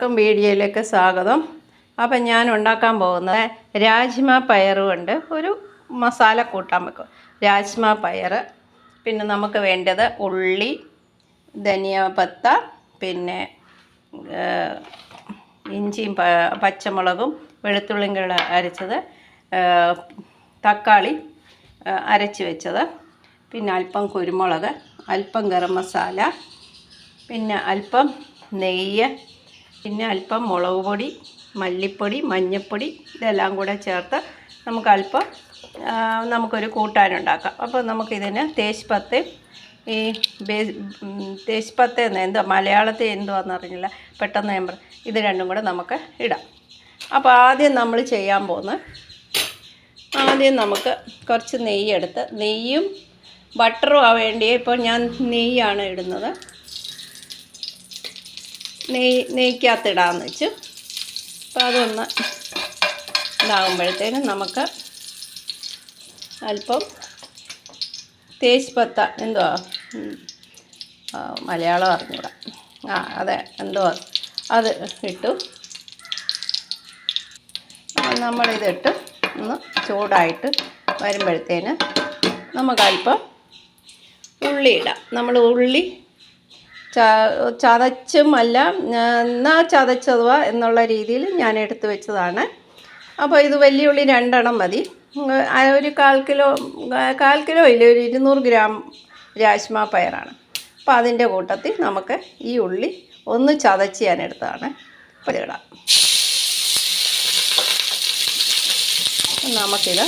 എല്ലാവർക്കും വീഡിയോയിലേക്ക് സ്വാഗതം. അപ്പം ഞാൻ ഉണ്ടാക്കാൻ പോകുന്നത് രാജ്മ പയർ കൊണ്ട് ഒരു മസാല കൂട്ടാൻ വെക്കും. രാജ്മ പയർ, പിന്നെ നമുക്ക് വേണ്ടത് ഉള്ളി, ധനിയാപത്ത, പിന്നെ ഇഞ്ചിയും പച്ചമുളകും വെളുത്തുള്ളിയും കൂടെ അരച്ചത്, തക്കാളി അരച്ച് വെച്ചത്, പിന്നെ അല്പം കുരുമുളക്, അല്പം ഗരം മസാല, പിന്നെ അല്പം നെയ്യ്, പിന്നെ അല്പം മുളക് പൊടി, മല്ലിപ്പൊടി, മഞ്ഞൾപ്പൊടി, ഇതെല്ലാം കൂടെ ചേർത്ത് നമുക്കൊരു കൂട്ടാനുണ്ടാക്കാം. അപ്പോൾ നമുക്കിതിന് തേജ്പത്തയും ഈ തേജ്പത്ത എന്തോ മലയാളത്തിൽ എന്തുവാന്ന് അറിഞ്ഞില്ല, പെട്ടെന്ന് ഞാൻ ഇത് രണ്ടും കൂടെ നമുക്ക് ഇടാം. അപ്പോൾ ആദ്യം നമ്മൾ ചെയ്യാൻ പോകുന്നത്, ആദ്യം നമുക്ക് കുറച്ച് നെയ്യെടുത്ത്, നെയ്യും ബട്ടറും വേണ്ടി ഇപ്പോൾ ഞാൻ നെയ്യാണ് ഇടുന്നത്. നെയ്ക്കകത്ത് ഇടാമെന്ന് വെച്ചു. അപ്പോൾ അതൊന്ന് ഇതാകുമ്പോഴത്തേനും നമുക്ക് അല്പം തേജ്പത്ത, എന്തുവാ മലയാളം അറിഞ്ഞൂടാ, അതെ എന്തുവാ അത് ഇട്ടു. നമ്മളിതിട്ട് ഒന്ന് ചൂടായിട്ട് വരുമ്പോഴത്തേന് നമുക്കല്പം ഉള്ളി ഇടാം. നമ്മൾ ഉള്ളി ചതച്ചുമല്ല, എന്നാൽ ചതച്ചതുവാ എന്നുള്ള രീതിയിൽ ഞാൻ എടുത്ത് വെച്ചതാണ്. അപ്പോൾ ഇത് വലിയ ഉള്ളി 2 എണ്ണം മതി. ഒരു 1/4 കിലോ ഇല്ല, ഒരു 200 ഗ്രാം രാജ്മ പയറാണ്. അപ്പോൾ അതിൻ്റെ കൂട്ടത്തിൽ നമുക്ക് ഈ ഉള്ളി ഒന്ന് ചതച്ച് ഞാൻ എടുത്തതാണ്. അപ്പോൾ ഇടാം. നമുക്കിത്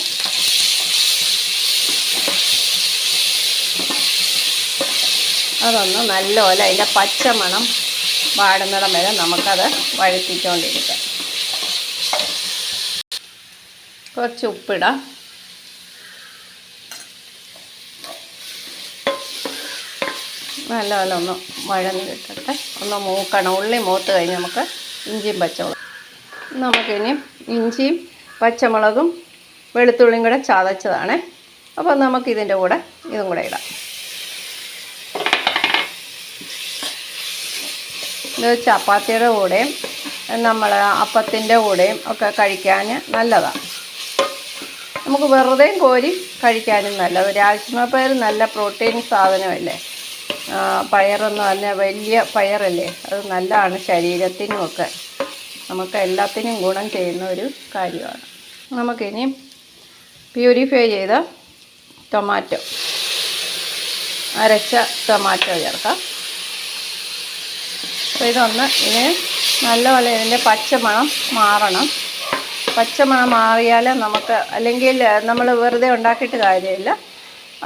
അതൊന്ന് നല്ലപോലെ അതിൻ്റെ പച്ചമണം വാടുന്നിടം വരെ നമുക്കത് വഴറ്റിക്കൊണ്ടിരിക്കാം. കുറച്ച് ഉപ്പിടാം. നല്ലപോലെ ഒന്ന് വഴന്ന് കിട്ടട്ടെ, ഒന്ന് മൂക്കണം. ഉള്ളി മൂത്ത് കഴിഞ്ഞ് നമുക്ക് ഇഞ്ചിയും പച്ചമുളകും, നമുക്കിനി ഇഞ്ചിയും പച്ചമുളകും വെളുത്തുള്ളിയും കൂടെ ചതച്ചതാണ്. അപ്പോൾ നമുക്കിതിൻ്റെ കൂടെ ഇതും കൂടെ ഇടാം. ഇത് ചപ്പാത്തിയുടെ കൂടെയും നമ്മൾ അപ്പത്തിൻ്റെ കൂടെയും ഒക്കെ കഴിക്കാൻ നല്ലതാണ്. നമുക്ക് വെറുതെ കോരി കഴിക്കാനും നല്ലത്. രാജ്മ പയർ നല്ല പ്രോട്ടീൻ സാധനമല്ലേ, പയറൊന്നും അല്ല, വലിയ പയറല്ലേ, അത് നല്ലതാണ് ശരീരത്തിനുമൊക്കെ, നമുക്ക് എല്ലാത്തിനും ഗുണം ചെയ്യുന്ന ഒരു കാര്യമാണ്. നമുക്കിനി പ്യൂരിഫൈ ചെയ്ത ടൊമാറ്റോ, അരച്ച ടൊമാറ്റോ ചേർക്കാം. അപ്പോൾ ഇതിന് നല്ലപോലെ ഇതിൻ്റെ പച്ചമണം മാറണം. പച്ചമണം മാറിയാൽ നമുക്ക്, അല്ലെങ്കിൽ നമ്മൾ വെറുതെ ഉണ്ടാക്കിയിട്ട് കാര്യമില്ല.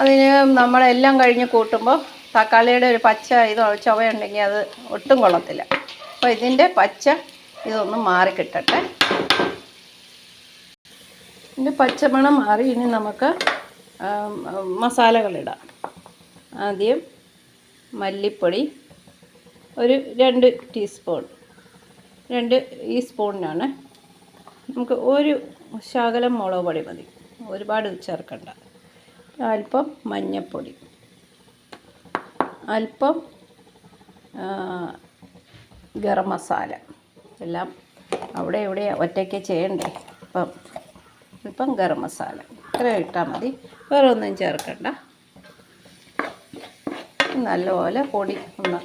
അതിന് നമ്മളെല്ലാം കഴിഞ്ഞ് കൂട്ടുമ്പോൾ തക്കാളിയുടെ ഒരു പച്ച ചുവയുണ്ടെങ്കിൽ അത് ഒട്ടും കൊള്ളത്തില്ല. അപ്പോൾ ഇതിൻ്റെ പച്ച ഇതൊന്നും മാറിക്കിട്ടട്ടെ. ഇതിൻ്റെ പച്ചമണം മാറി ഇനി നമുക്ക് മസാലകളിടാം. ആദ്യം മല്ലിപ്പൊടി ഒരു 2 ടീസ്പൂൺ, 2 ഈ സ്പൂണിനാണ്. നമുക്ക് ഒരു ശകലം മുളക് പൊടി മതി, ഒരുപാട് ചേർക്കണ്ട. അല്പം മഞ്ഞൾപ്പൊടി, അല്പം ഗരം മസാല, എല്ലാം അവിടെ ഇവിടെ ഒറ്റയ്ക്ക് ചെയ്യണ്ടേ, അല്പം ഗരം മസാല ഇത്ര ഇട്ടാൽ മതി, വേറെ ഒന്നും ചേർക്കണ്ട. നല്ലപോലെ പൊടി ഒന്ന്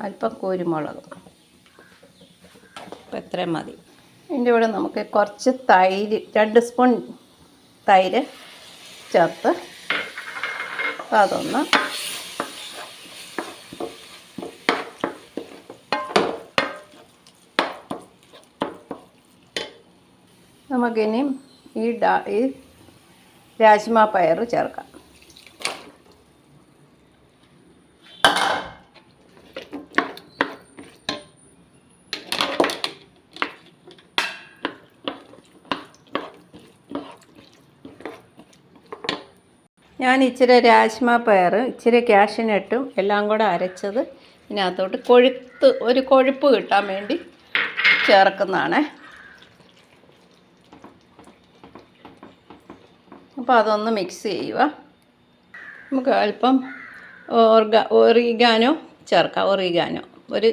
അല്പം കുരുമുളക്, ഇപ്പം എത്രയും മതി. ഇതിൻ്റെ കൂടെ നമുക്ക് കുറച്ച് തൈര്, 2 സ്പൂൺ തൈര് ചേർത്ത് അതൊന്ന് നമുക്കിനി ഈ രാജ്മ പയർ ചേർക്കാം. ഞാൻ ഇച്ചിരി രാജ്മ പയർ, ഇച്ചിരി കാഷ്യൂനട്ടും എല്ലാം കൂടെ അരച്ചത് ഇതിനകത്തോട്ട് ഒരു കൊഴുപ്പ് കിട്ടാൻ വേണ്ടി ചേർക്കുന്നതാണ്. അപ്പോൾ അതൊന്ന് മിക്സ് ചെയ്യുക. നമുക്ക് അല്പം ഒറിഗാനോ ചേർക്കാം. ഒറിഗാനോ ഒരു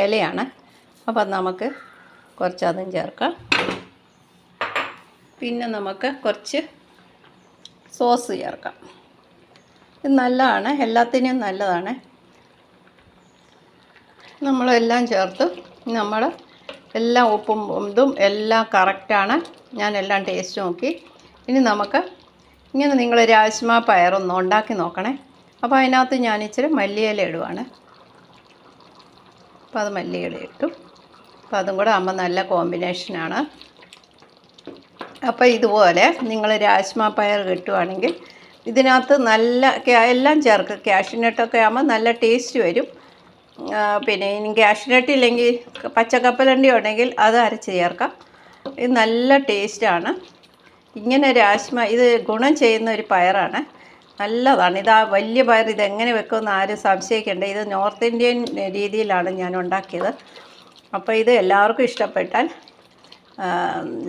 ഇലയാണ്. അപ്പം നമുക്ക് കുറച്ച് അതും ചേർക്കാം. പിന്നെ നമുക്ക് കുറച്ച് സോസ് ചേർക്കാം. ഇത് നല്ലതാണ്, എല്ലാത്തിനും നല്ലതാണ്. നമ്മളെല്ലാം ചേർത്ത് നമ്മൾ എല്ലാം ഉപ്പും ഇതും എല്ലാം കറക്റ്റാണ്. ഞാനെല്ലാം ടേസ്റ്റ് നോക്കി. ഇനി നമുക്ക് ഇങ്ങനെ നിങ്ങൾ രാജ്മ പയറൊന്ന് ഉണ്ടാക്കി നോക്കണേ. അപ്പോൾ അതിനകത്ത് ഞാൻ ഇച്ചിരി മല്ലിയില ഇടുവാണ്. അപ്പോൾ അത് മല്ലിയില ഇട്ടു. അപ്പോൾ അതും കൂടെ ആകുമ്പോൾ നല്ല കോമ്പിനേഷനാണ്. അപ്പോൾ ഇതുപോലെ നിങ്ങൾ രാജ്മ പയർ കിട്ടുവാണെങ്കിൽ ഇതിനകത്ത് നല്ല എല്ലാം ചേർക്കുക. കാഷ്യൂനട്ടൊക്കെ ആകുമ്പോൾ നല്ല ടേസ്റ്റ് വരും. പിന്നെ ഇനി കാഷ്യൂനട്ട് ഇല്ലെങ്കിൽ പച്ചക്കപ്പലണ്ടി ഉണ്ടെങ്കിൽ അത് അരച്ച് ചേർക്കാം. ഇത് നല്ല ടേസ്റ്റാണ്. ഇങ്ങനെ രാജ്മ ഇത് ഗുണം ചെയ്യുന്ന ഒരു പയറാണ്, നല്ലതാണ്. ഇത് ആ വലിയ പയർ ഇതെങ്ങനെ വെക്കുമെന്ന് ആരും സംശയിക്കേണ്ട. ഇത് നോർത്ത് ഇന്ത്യൻ രീതിയിലാണ് ഞാൻ ഉണ്ടാക്കിയത്. അപ്പോൾ ഇത് എല്ലാവർക്കും ഇഷ്ടപ്പെട്ടാൽ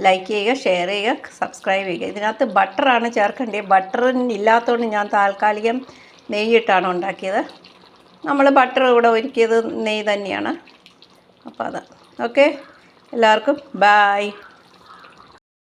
ലൈക്ക് ചെയ്യുക, ഷെയർ ചെയ്യുക, സബ്സ്ക്രൈബ് ചെയ്യുക. ഇതിനകത്ത് ബട്ടറാണ് ചേർക്കേണ്ടത്. ബട്ടർ ഇല്ലാത്തതുകൊണ്ട് ഞാൻ താൽക്കാലികം നെയ്യിട്ടാണ് ഉണ്ടാക്കിയത്. നമ്മൾ ബട്ടർ ഇവിടെ ഒരുക്കിയത് നെയ്യ് തന്നെയാണ്. അപ്പോൾ അത് ഓക്കെ. എല്ലാവർക്കും ബായ്.